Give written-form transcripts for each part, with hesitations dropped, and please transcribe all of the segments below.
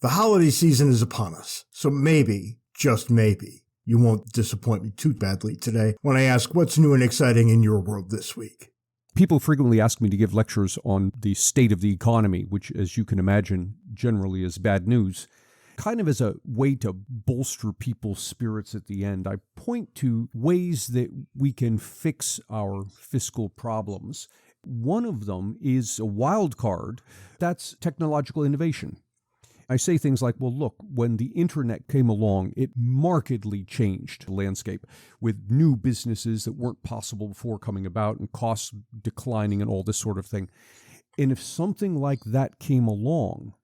The holiday season is upon us, so maybe, just maybe, you won't disappoint me too badly today when I ask what's new and exciting in your world this week. People frequently ask me to give lectures on the state of the economy, which, as you can imagine, generally is bad news. Kind of as a way to bolster people's spirits at the end, I point to ways that we can fix our fiscal problems. One of them is a wild card. That's technological innovation. I say things like, well, look, when the internet came along, it markedly changed the landscape with new businesses that weren't possible before coming about and costs declining and all this sort of thing. And if something like that came along,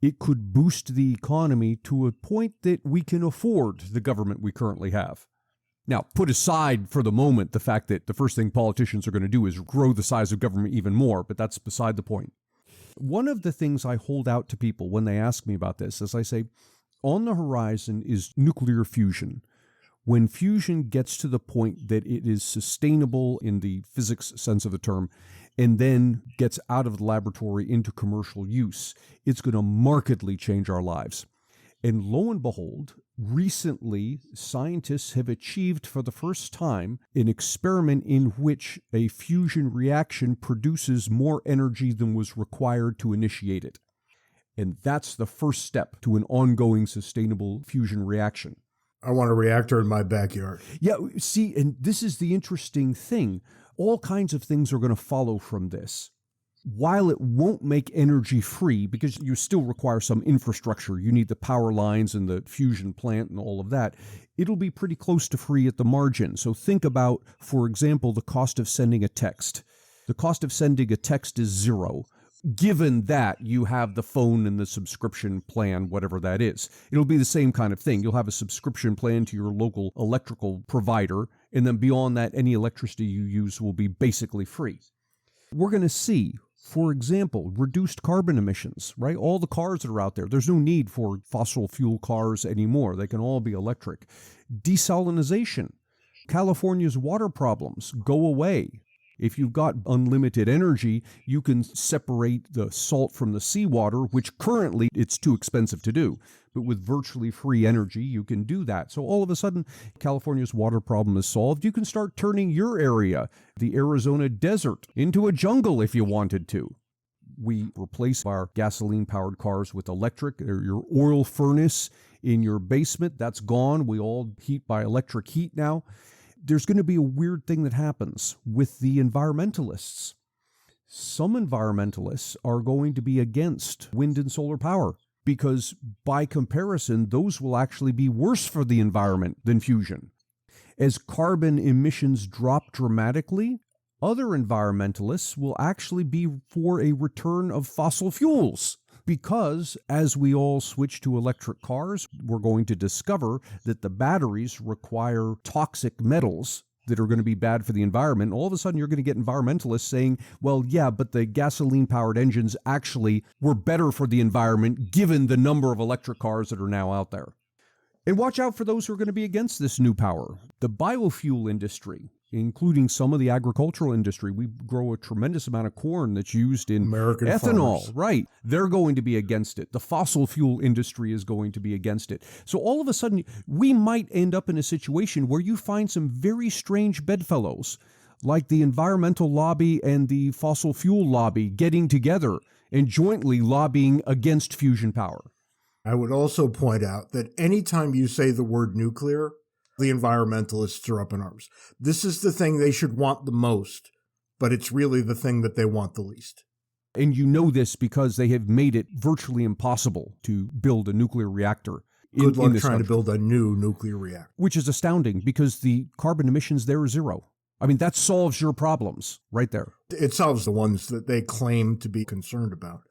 it could boost the economy to a point that we can afford the government we currently have. Now, put aside for the moment the fact that the first thing politicians are going to do is grow the size of government even more, but that's beside the point. One of the things I hold out to people when they ask me about this is I say, on the horizon is nuclear fusion. When fusion gets to the point that it is sustainable in the physics sense of the term, and then gets out of the laboratory into commercial use, it's going to markedly change our lives. And lo and behold, recently, scientists have achieved for the first time an experiment in which a fusion reaction produces more energy than was required to initiate it. And that's the first step to an ongoing sustainable fusion reaction. I want a reactor in my backyard. Yeah, see, and this is the interesting thing. All kinds of things are going to follow from this. While it won't make energy free, because you still require some infrastructure, you need the power lines and the fusion plant and all of that, it'll be pretty close to free at the margin. So think about, for example, the cost of sending a text. The cost of sending a text is zero, given that you have the phone and the subscription plan, whatever that is. It'll be the same kind of thing. You'll have a subscription plan to your local electrical provider, and then beyond that, any electricity you use will be basically free. We're going to see, for example, reduced carbon emissions, right? All the cars that are out there, there's no need for fossil fuel cars anymore. They can all be electric. Desalinization. California's water problems go away. If you've got unlimited energy, you can separate the salt from the seawater, which currently it's too expensive to do. But with virtually free energy, you can do that. So all of a sudden, California's water problem is solved. You can start turning your area, the Arizona desert, into a jungle if you wanted to. We replace our gasoline-powered cars with electric. Your oil furnace in your basement, that's gone. We all heat by electric heat now. There's going to be a weird thing that happens with the environmentalists. Some environmentalists are going to be against wind and solar power because, by comparison, those will actually be worse for the environment than fusion. As carbon emissions drop dramatically, other environmentalists will actually be for a return of fossil fuels. Because as we all switch to electric cars, we're going to discover that the batteries require toxic metals that are going to be bad for the environment. All of a sudden, you're going to get environmentalists saying, well, yeah, but the gasoline-powered engines actually were better for the environment given the number of electric cars that are now out there. And watch out for those who are going to be against this new power. The biofuel industry, including some of the agricultural industry. We grow a tremendous amount of corn that's used in American ethanol, farmers. Right? They're going to be against it. The fossil fuel industry is going to be against it. So all of a sudden, we might end up in a situation where you find some very strange bedfellows, like the environmental lobby and the fossil fuel lobby getting together and jointly lobbying against fusion power. I would also point out that anytime you say the word nuclear, the environmentalists are up in arms. This is the thing they should want the most, but it's really the thing that they want the least. And you know this because they have made it virtually impossible to build a nuclear reactor. Good luck trying to build a new nuclear reactor. Which is astounding because the carbon emissions there are zero. I mean, that solves your problems right there. It solves the ones that they claim to be concerned about.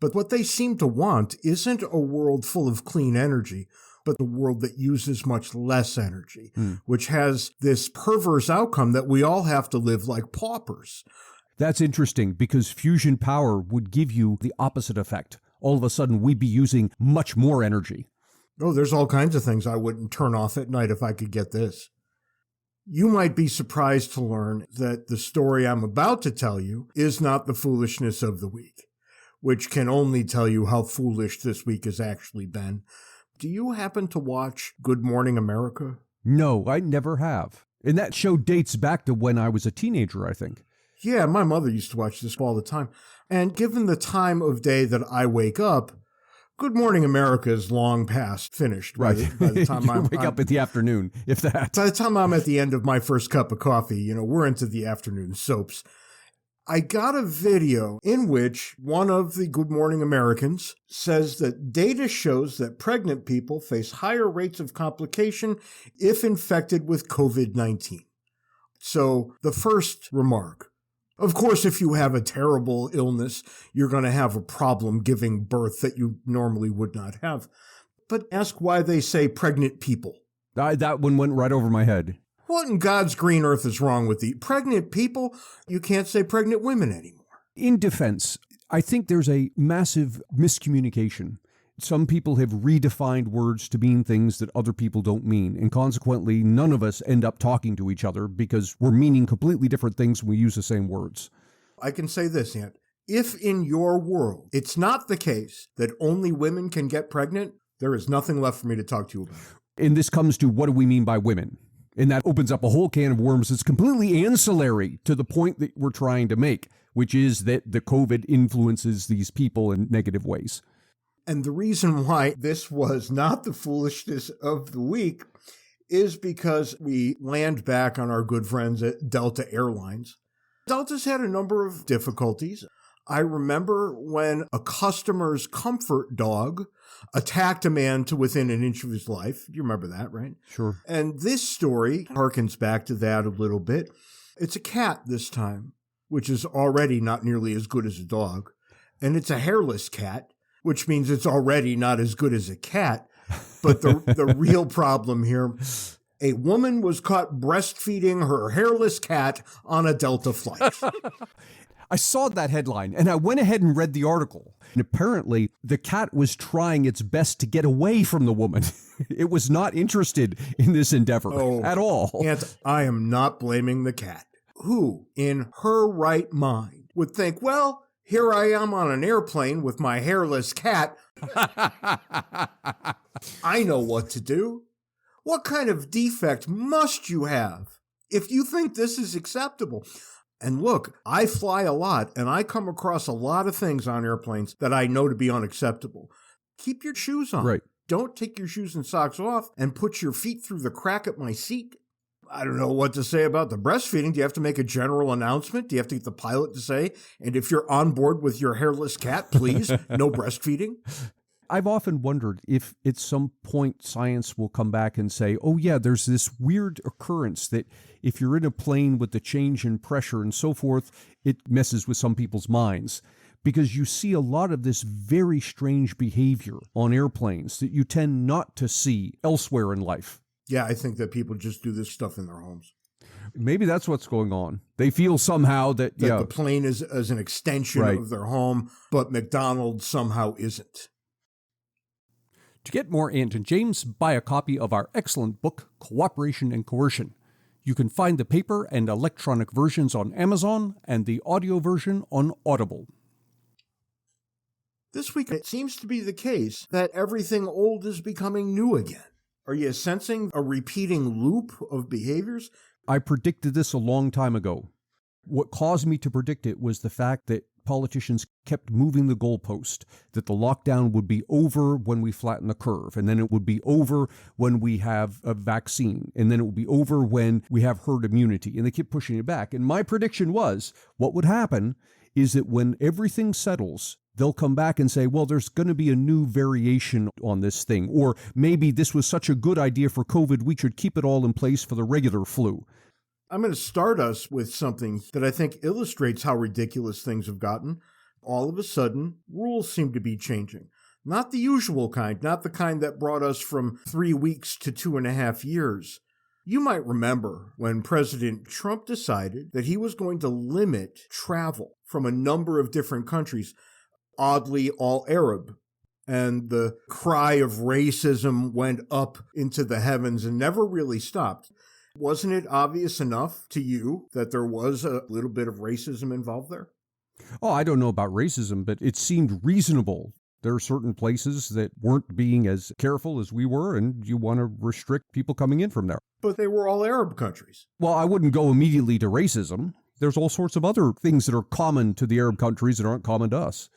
But what they seem to want isn't a world full of clean energy, but a world that uses much less energy, which has this perverse outcome that we all have to live like paupers. That's interesting because fusion power would give you the opposite effect. All of a sudden, we'd be using much more energy. Oh, there's all kinds of things I wouldn't turn off at night if I could get this. You might be surprised to learn that the story I'm about to tell you is not the foolishness of the week. which can only tell you how foolish this week has actually been. Do you happen to watch Good Morning America? No, I never have. And that show dates back to when I was a teenager, I think. Yeah, my mother used to watch this all the time. And given the time of day that I wake up, Good Morning America is long past finished. Right. By the time I wake up in the afternoon, if that. By the time I'm at the end of my first cup of coffee, we're into the afternoon soaps. I got a video in which one of the Good Morning Americans says that data shows that pregnant people face higher rates of complication if infected with COVID-19. So the first remark, of course, if you have a terrible illness, you're going to have a problem giving birth that you normally would not have. But ask why they say pregnant people. That one went right over my head. What in God's green earth is wrong with the pregnant people? You can't say pregnant women anymore. In defense, I think there's a massive miscommunication. Some people have redefined words to mean things that other people don't mean, and consequently, none of us end up talking to each other because we're meaning completely different things when we use the same words. I can say this, Ant. If in your world it's not the case that only women can get pregnant, there is nothing left for me to talk to you about. And this comes to what do we mean by women? And that opens up a whole can of worms that's completely ancillary to the point that we're trying to make, which is that the COVID influences these people in negative ways. And the reason why this was not the foolishness of the week is because we land back on our good friends at Delta Airlines. Delta's had a number of difficulties. I remember when a customer's comfort dog attacked a man to within an inch of his life. You remember that, right? Sure. And this story harkens back to that a little bit. It's a cat this time, which is already not nearly as good as a dog. And it's a hairless cat, which means it's already not as good as a cat. But the real problem here, a woman was caught breastfeeding her hairless cat on a Delta flight. I saw that headline and I went ahead and read the article. And apparently the cat was trying its best to get away from the woman. It was not interested in this endeavor at all. And I am not blaming the cat. Who, in her right mind, would think, well, here I am on an airplane with my hairless cat. I know what to do. What kind of defect must you have if you think this is acceptable? And look, I fly a lot, and I come across a lot of things on airplanes that I know to be unacceptable. Keep your shoes on. Right. Don't take your shoes and socks off and put your feet through the crack at my seat. I don't know what to say about the breastfeeding. Do you have to make a general announcement? Do you have to get the pilot to say, and if you're on board with your hairless cat, please, no breastfeeding? I've often wondered if at some point science will come back and say, oh yeah, there's this weird occurrence that if you're in a plane with the change in pressure and so forth, it messes with some people's minds. Because you see a lot of this very strange behavior on airplanes that you tend not to see elsewhere in life. Yeah, I think that people just do this stuff in their homes. Maybe that's what's going on. They feel somehow that the plane is as an extension of their home, but McDonald's somehow isn't. To get more Ant and James, buy a copy of our excellent book, Cooperation and Coercion. You can find the paper and electronic versions on Amazon and the audio version on Audible. This week, it seems to be the case that everything old is becoming new again. Are you sensing a repeating loop of behaviors? I predicted this a long time ago. What caused me to predict it was the fact that politicians kept moving the goalpost, that the lockdown would be over when we flatten the curve, and then it would be over when we have a vaccine, and then it would be over when we have herd immunity, and they kept pushing it back. And my prediction was, what would happen is that when everything settles, they'll come back and say, well, there's going to be a new variation on this thing, or maybe this was such a good idea for COVID, we should keep it all in place for the regular flu. I'm going to start us with something that I think illustrates how ridiculous things have gotten. All of a sudden, rules seem to be changing. Not the usual kind, not the kind that brought us from 3 weeks to 2.5 years. You might remember when President Trump decided that he was going to limit travel from a number of different countries, oddly all Arab. And the cry of racism went up into the heavens and never really stopped. Wasn't it obvious enough to you that there was a little bit of racism involved there? Oh, I don't know about racism, but it seemed reasonable. There are certain places that weren't being as careful as we were, and you want to restrict people coming in from there. But they were all Arab countries. Well, I wouldn't go immediately to racism. There's all sorts of other things that are common to the Arab countries that aren't common to us.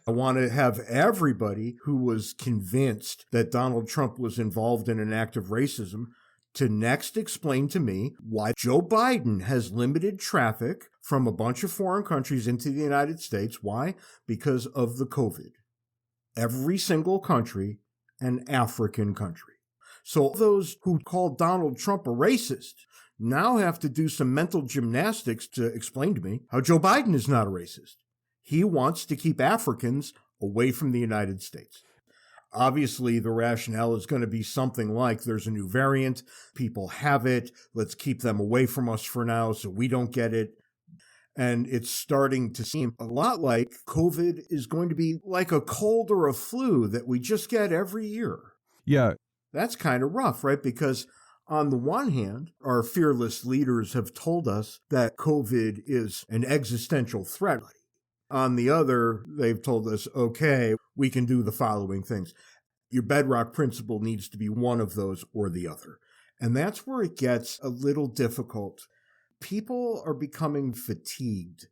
I want to have everybody who was convinced that Donald Trump was involved in an act of racism to next explain to me why Joe Biden has limited traffic from a bunch of foreign countries into the United States. Why? Because of the COVID. Every single country, an African country. So those who call Donald Trump a racist now have to do some mental gymnastics to explain to me how Joe Biden is not a racist. He wants to keep Africans away from the United States. Obviously, the rationale is going to be something like there's a new variant, people have it, let's keep them away from us for now so we don't get it. And it's starting to seem a lot like COVID is going to be like a cold or a flu that we just get every year. Yeah. That's kind of rough, right? Because on the one hand, our fearless leaders have told us that COVID is an existential threat. On the other, they've told us, okay, we can do the following things. Your bedrock principle needs to be one of those or the other. And that's where it gets a little difficult. People are becoming fatigued.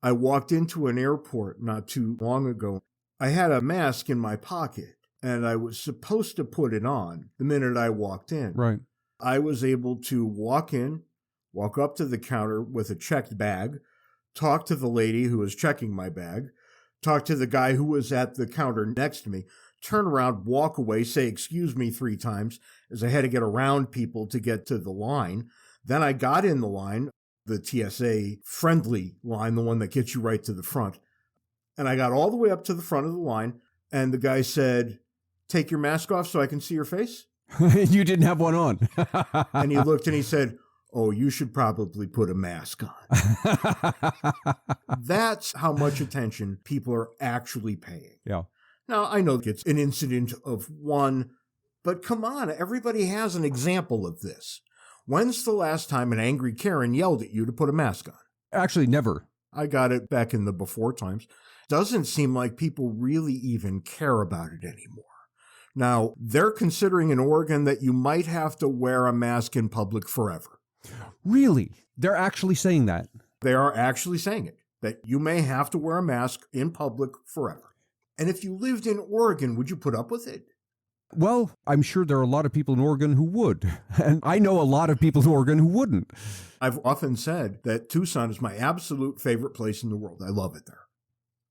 I walked into an airport not too long ago. I had a mask in my pocket, and I was supposed to put it on the minute I walked in. Right. I was able to walk in, walk up to the counter with a checked bag, talk to the lady who was checking my bag, talk to the guy who was at the counter next to me, turn around, walk away, say, excuse me 3 times, as I had to get around people to get to the line. Then I got in the line, the TSA friendly line, the one that gets you right to the front. And I got all the way up to the front of the line, and the guy said, take your mask off so I can see your face. You didn't have one on. And he looked and he said, oh, you should probably put a mask on. That's how much attention people are actually paying. Yeah. Now, I know it's an incident of one, but come on, everybody has an example of this. When's the last time an angry Karen yelled at you to put a mask on? Actually, never. I got it back in the before times. Doesn't seem like people really even care about it anymore. Now, they're considering in Oregon that you might have to wear a mask in public forever. Really? They're actually saying that? They are actually saying it, that you may have to wear a mask in public forever. And if you lived in Oregon, would you put up with it? Well, I'm sure there are a lot of people in Oregon who would. And I know a lot of people in Oregon who wouldn't. I've often said that Tucson is my absolute favorite place in the world. I love it there.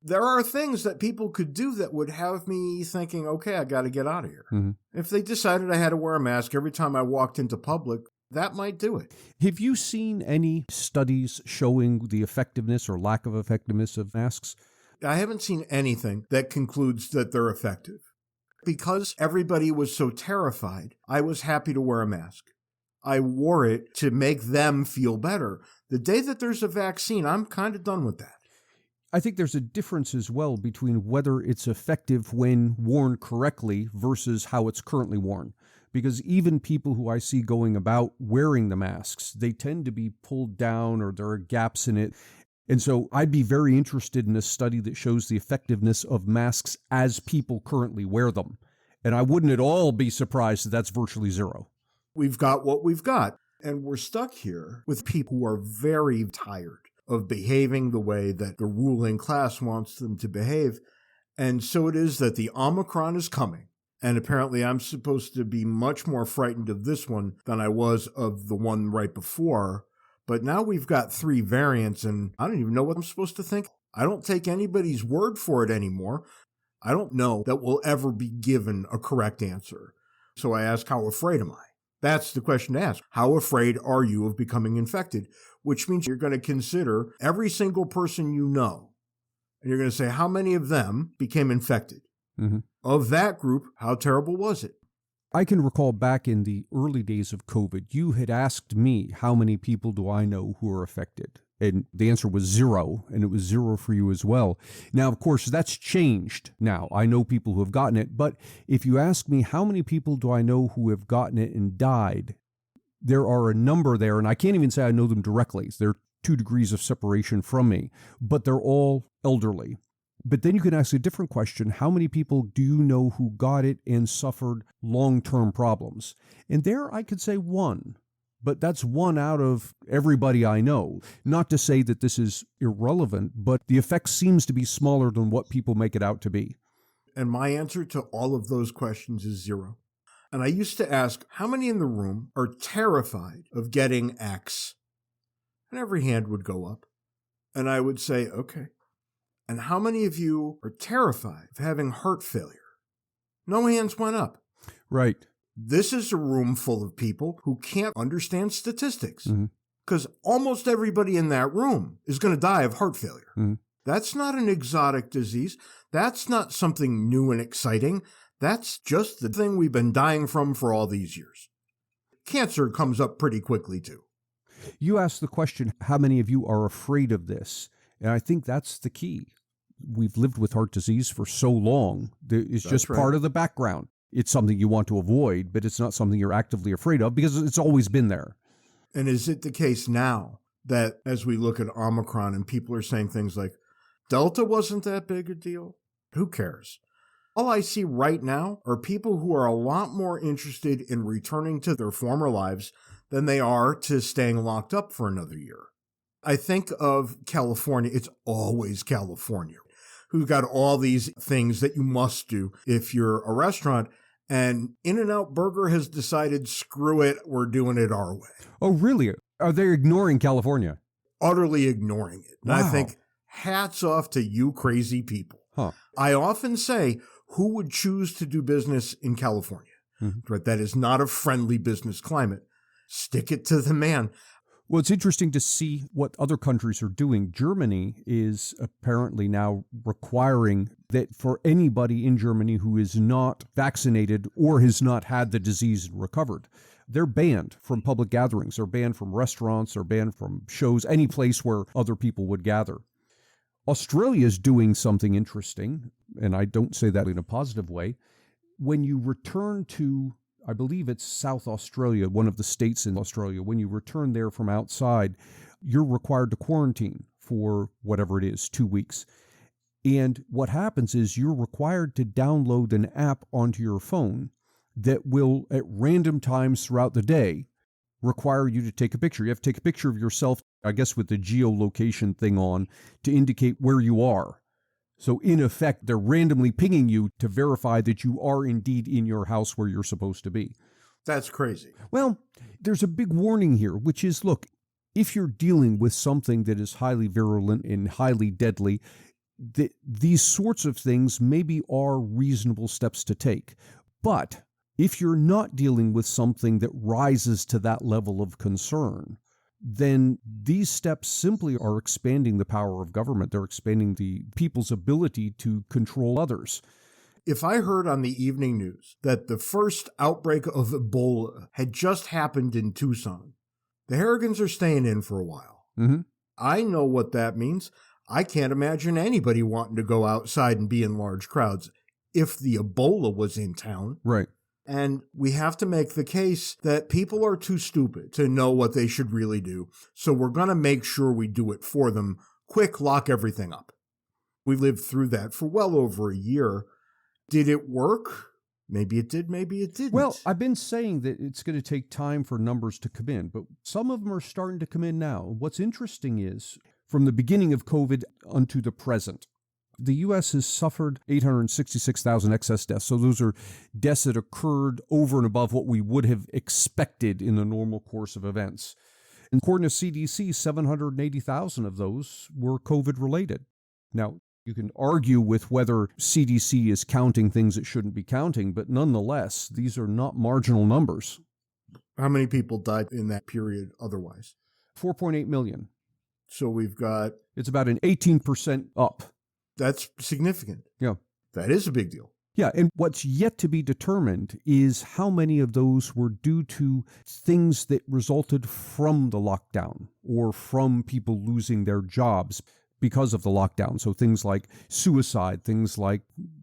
There are things that people could do that would have me thinking, okay, I got to get out of here. Mm-hmm. If they decided I had to wear a mask every time I walked into public, that might do it. Have you seen any studies showing the effectiveness or lack of effectiveness of masks? I haven't seen anything that concludes that they're effective. Because everybody was so terrified, I was happy to wear a mask. I wore it to make them feel better. The day that there's a vaccine, I'm kind of done with that. I think there's a difference as well between whether it's effective when worn correctly versus how it's currently worn. Because even people who I see going about wearing the masks, they tend to be pulled down or there are gaps in it. And so I'd be very interested in a study that shows the effectiveness of masks as people currently wear them. And I wouldn't at all be surprised that that's virtually zero. We've got what we've got. And we're stuck here with people who are very tired of behaving the way that the ruling class wants them to behave. And so it is that the Omicron is coming. And apparently I'm supposed to be much more frightened of this one than I was of the one right before. But now we've got 3 variants, and I don't even know what I'm supposed to think. I don't take anybody's word for it anymore. I don't know that we'll ever be given a correct answer. So I ask, how afraid am I? That's the question to ask. How afraid are you of becoming infected? Which means you're going to consider every single person you know. And you're going to say, how many of them became infected? Mm-hmm. Of that group, how terrible was it? I can recall back in the early days of COVID, you had asked me, how many people do I know who are affected? And the answer was 0, and it was 0 for you as well. Now, of course, that's changed now. I know people who have gotten it, but if you ask me, how many people do I know who have gotten it and died? There are a number there, and I can't even say I know them directly. They're 2 degrees of separation from me, but they're all elderly. But then you can ask a different question. How many people do you know who got it and suffered long-term problems? And there I could say 1. But that's 1 out of everybody I know. Not to say that this is irrelevant, but the effect seems to be smaller than what people make it out to be. And my answer to all of those questions is 0. And I used to ask, how many in the room are terrified of getting X? And every hand would go up. And I would say, okay. And how many of you are terrified of having heart failure? No hands went up. Right. This is a room full of people who can't understand statistics because almost everybody in that room is going to die of heart failure. That's not an exotic disease. That's not something new and exciting. That's just the thing we've been dying from for all these years. Cancer comes up pretty quickly, too. You asked the question, how many of you are afraid of this? And I think that's the key. We've lived with heart disease for so long. It's just part of the background. It's something you want to avoid, but it's not something you're actively afraid of because it's always been there. And is it the case now that as we look at Omicron and people are saying things like, Delta wasn't that big a deal? Who cares? All I see right now are people who are a lot more interested in returning to their former lives than they are to staying locked up for another year. I think of California. It's always California, who've got all these things that you must do if you're a restaurant. And In-N-Out Burger has decided, screw it, we're doing it our way. Oh, really? Are they ignoring California? Utterly ignoring it. And Wow. I think, hats off to you crazy people. Huh. I often say, who would choose to do business in California? Right? That is not a friendly business climate. Stick it to the man. Well, it's interesting to see what other countries are doing. Germany is apparently now requiring that for anybody in Germany who is not vaccinated or has not had the disease and recovered, they're banned from public gatherings. They're banned from restaurants. They're banned from shows, any place where other people would gather. Australia is doing something interesting, and I don't say that in a positive way. When you return to, I believe it's South Australia, one of the states in Australia, when you return there from outside, you're required to quarantine for whatever it is, 2 weeks. And what happens is you're required to download an app onto your phone that will, at random times throughout the day, require you to take a picture. You have to take a picture of yourself, I guess with the geolocation thing on, to indicate where you are. So in effect, they're randomly pinging you to verify that you are indeed in your house where you're supposed to be. That's crazy. Well, there's a big warning here, which is, look, if you're dealing with something that is highly virulent and highly deadly, these sorts of things maybe are reasonable steps to take. But if you're not dealing with something that rises to that level of concern, then these steps simply are expanding the power of government. They're expanding the people's ability to control others. If I heard on the evening news that the first outbreak of Ebola had just happened in Tucson, the Harrigans are staying in for a while. I know what that means. I can't imagine anybody wanting to go outside and be in large crowds if the Ebola was in town. Right. And we have to make the case that people are too stupid to know what they should really do. So we're going to make sure we do it for them. Quick, lock everything up. We lived through that for well over a year. Did it work? Maybe it did, maybe it didn't. Well, I've been saying that it's going to take time for numbers to come in, but some of them are starting to come in now. What's interesting is, from the beginning of COVID unto the present, the U.S. has suffered 866,000 excess deaths. So those are deaths that occurred over and above what we would have expected in the normal course of events. And according to CDC, 780,000 of those were COVID-related. Now, you can argue with whether CDC is counting things it shouldn't be counting, but nonetheless, these are not marginal numbers. How many people died in that period otherwise? 4.8 million. So we've got... It's about an 18% up. That's significant. Yeah. That is a big deal. Yeah, and what's yet to be determined is how many of those were due to things that resulted from the lockdown or from people losing their jobs because of the lockdown. So things like suicide, things like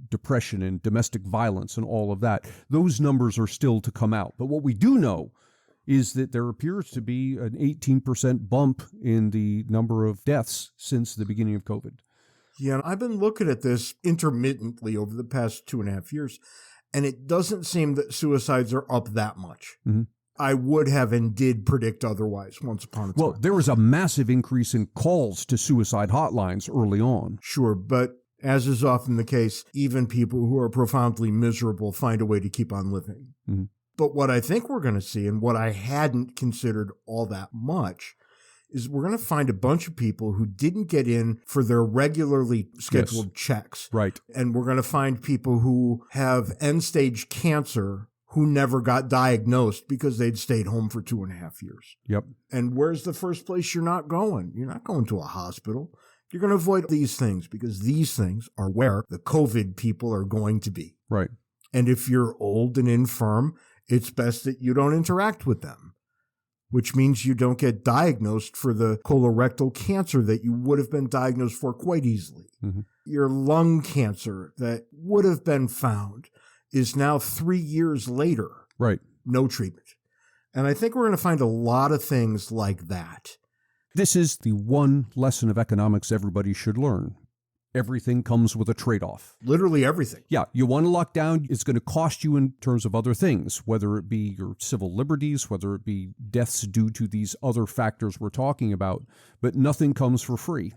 depression and domestic violence and all of that. Those numbers are still to come out. But what we do know is that there appears to be an 18% bump in the number of deaths since the beginning of COVID. Yeah, I've been looking at this intermittently over the past 2.5 years, and it doesn't seem that suicides are up that much. Mm-hmm. I would have and did predict otherwise once upon a time. Well, there was a massive increase in calls to suicide hotlines early on. Sure, but as is often the case, even people who are profoundly miserable find a way to keep on living. Mm-hmm. But what I think we're going to see, and what I hadn't considered all that much, is we're going to find a bunch of people who didn't get in for their regularly scheduled checks. Right. And we're going to find people who have end-stage cancer who never got diagnosed because they'd stayed home for 2.5 years. Yep. And where's the first place you're not going? You're not going to a hospital. You're going to avoid these things because these things are where the COVID people are going to be. Right. And if you're old and infirm, it's best that you don't interact with them, which means you don't get diagnosed for the colorectal cancer that you would have been diagnosed for quite easily. Mm-hmm. Your lung cancer that would have been found is now 3 years later. Right. No treatment. And I think we're going to find a lot of things like that. This is the one lesson of economics everybody should learn. Everything comes with a trade-off. Literally everything. Yeah, you want to lock down, it's going to cost you in terms of other things, whether it be your civil liberties, whether it be deaths due to these other factors we're talking about, but nothing comes for free.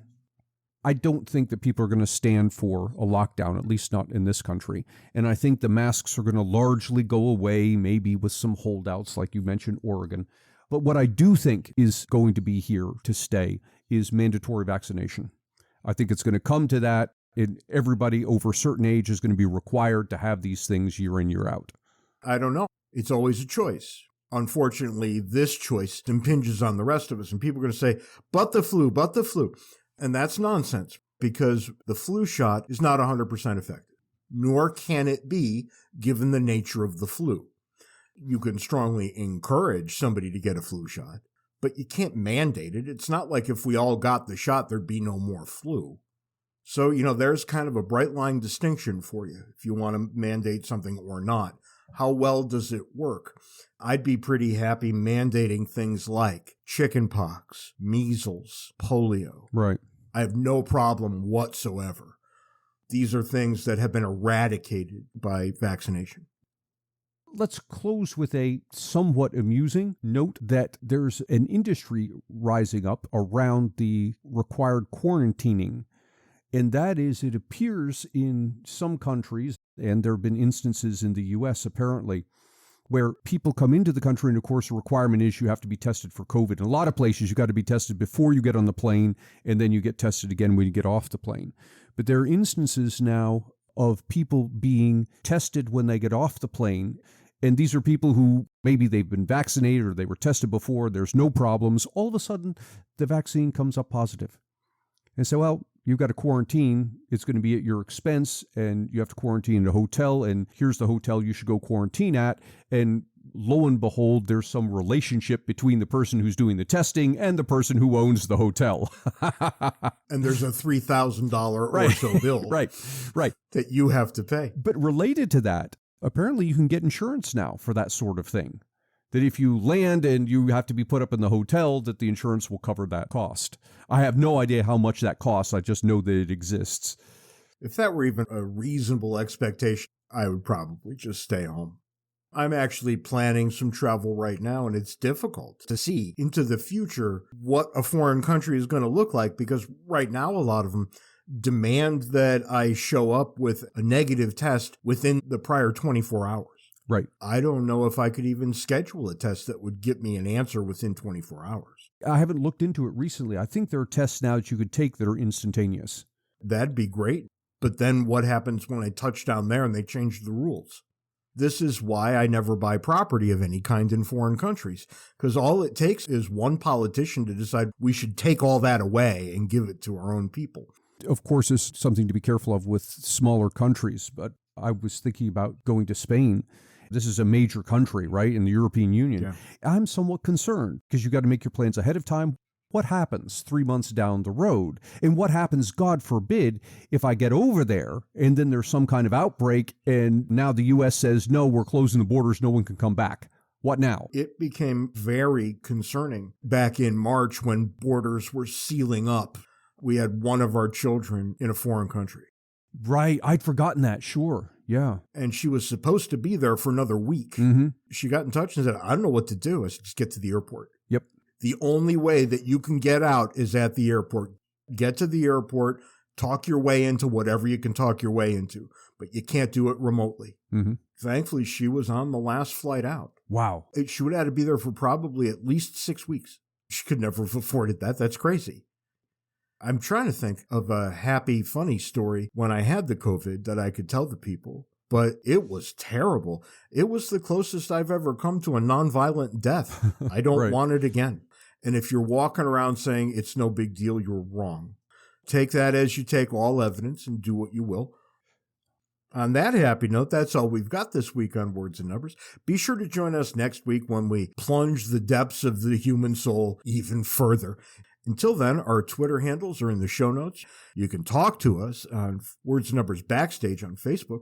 I don't think that people are going to stand for a lockdown, at least not in this country. And I think the masks are going to largely go away, maybe with some holdouts, like you mentioned, Oregon. But what I do think is going to be here to stay is mandatory vaccination. I think it's going to come to that, and everybody over a certain age is going to be required to have these things year in, year out. I don't know. It's always a choice. Unfortunately, this choice impinges on the rest of us, and people are going to say, but the flu, but the flu. And that's nonsense, because the flu shot is not 100% effective, nor can it be given the nature of the flu. You can strongly encourage somebody to get a flu shot, but you can't mandate it. It's not like if we all got the shot, there'd be no more flu. So, there's kind of a bright line distinction for you if you want to mandate something or not. How well does it work? I'd be pretty happy mandating things like chickenpox, measles, polio. Right. I have no problem whatsoever. These are things that have been eradicated by vaccination. Let's close with a somewhat amusing note that there's an industry rising up around the required quarantining. And that is, it appears in some countries, and there have been instances in the U.S. apparently, where people come into the country, and of course the requirement is you have to be tested for COVID. In a lot of places, you got to be tested before you get on the plane, and then you get tested again when you get off the plane. But there are instances now of people being tested when they get off the plane, and these are people who maybe they've been vaccinated or they were tested before, there's no problems. All of a sudden, the vaccine comes up positive. And so, well, you've got to quarantine. It's going to be at your expense, and you have to quarantine at a hotel, and here's the hotel you should go quarantine at. And lo and behold, there's some relationship between the person who's doing the testing and the person who owns the hotel. And there's a $3,000 or so bill right. that you have to pay. But related to that, apparently you can get insurance now for that sort of thing. That if you land and you have to be put up in the hotel, that the insurance will cover that cost. I have no idea how much that costs. I just know that it exists. If that were even a reasonable expectation, I would probably just stay home. I'm actually planning some travel right now, and it's difficult to see into the future what a foreign country is going to look like, because right now a lot of them demand that I show up with a negative test within the prior 24 hours. Right. I don't know if I could even schedule a test that would get me an answer within 24 hours. I haven't looked into it recently. I think there are tests now that you could take that are instantaneous. That'd be great. But then what happens when I touch down there and they change the rules? This is why I never buy property of any kind in foreign countries, because all it takes is one politician to decide we should take all that away and give it to our own people. Of course, it's something to be careful of with smaller countries, but I was thinking about going to Spain. This is a major country, right, in the European Union. Yeah. I'm somewhat concerned because you got to make your plans ahead of time. What happens 3 months down the road? And what happens, God forbid, if I get over there and then there's some kind of outbreak and now the U.S. says, no, we're closing the borders, no one can come back. What now? It became very concerning back in March when borders were sealing up. We had one of our children in a foreign country. Right. I'd forgotten that. Sure. Yeah. And she was supposed to be there for another week. Mm-hmm. She got in touch and said, I don't know what to do. I said, just get to the airport. Yep. The only way that you can get out is at the airport. Get to the airport, talk your way into whatever you can talk your way into, but you can't do it remotely. Mm-hmm. Thankfully, she was on the last flight out. Wow. She would have to be there for probably at least 6 weeks. She could never have afforded that. That's crazy. I'm trying to think of a happy, funny story when I had the COVID that I could tell the people, but it was terrible. It was the closest I've ever come to a nonviolent death. I don't Right. want it again. And if you're walking around saying it's no big deal, you're wrong. Take that as you take all evidence and do what you will. On that happy note, that's all we've got this week on Words and Numbers. Be sure to join us next week when we plunge the depths of the human soul even further. Until then, our Twitter handles are in the show notes. You can talk to us on Words and Numbers Backstage on Facebook.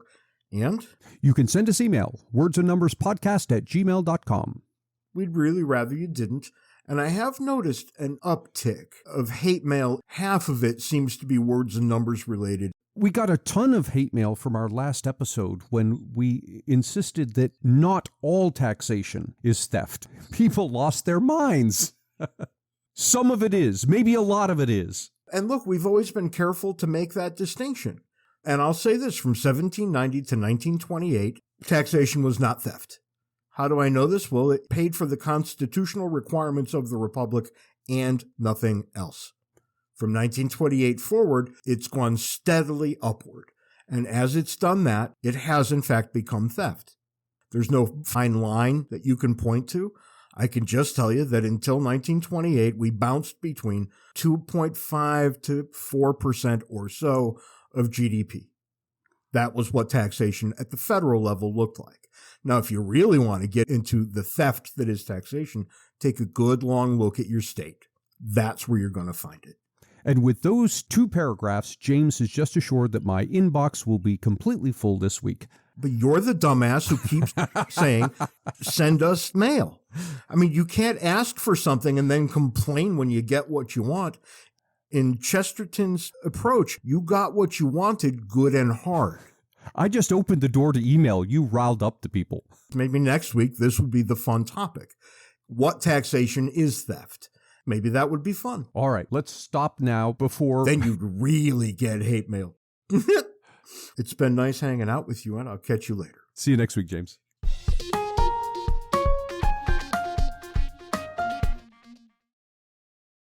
And you can send us email, wordsandnumberspodcast@gmail.com. We'd really rather you didn't. And I have noticed an uptick of hate mail. Half of it seems to be Words and Numbers related. We got a ton of hate mail from our last episode when we insisted that not all taxation is theft. People lost their minds. Some of it is. Maybe a lot of it is. And look, we've always been careful to make that distinction. And I'll say this, from 1790 to 1928, taxation was not theft. How do I know this? Well, it paid for the constitutional requirements of the Republic and nothing else. From 1928 forward, it's gone steadily upward. And as it's done that, it has in fact become theft. There's no fine line that you can point to. I can just tell you that until 1928, we bounced between 2.5 to 4% or so of GDP. That was what taxation at the federal level looked like. Now, if you really want to get into the theft that is taxation, take a good long look at your state. That's where you're going to find it. And with those 2 paragraphs, James is just assured that my inbox will be completely full this week. But you're the dumbass who keeps saying, send us mail. I mean, you can't ask for something and then complain when you get what you want. In Chesterton's approach, you got what you wanted good and hard. I just opened the door to email. You riled up the people. Maybe next week, this would be the fun topic. What taxation is theft? Maybe that would be fun. All right, let's stop now before... Then you'd really get hate mail. It's been nice hanging out with you, and I'll catch you later. See you next week, James.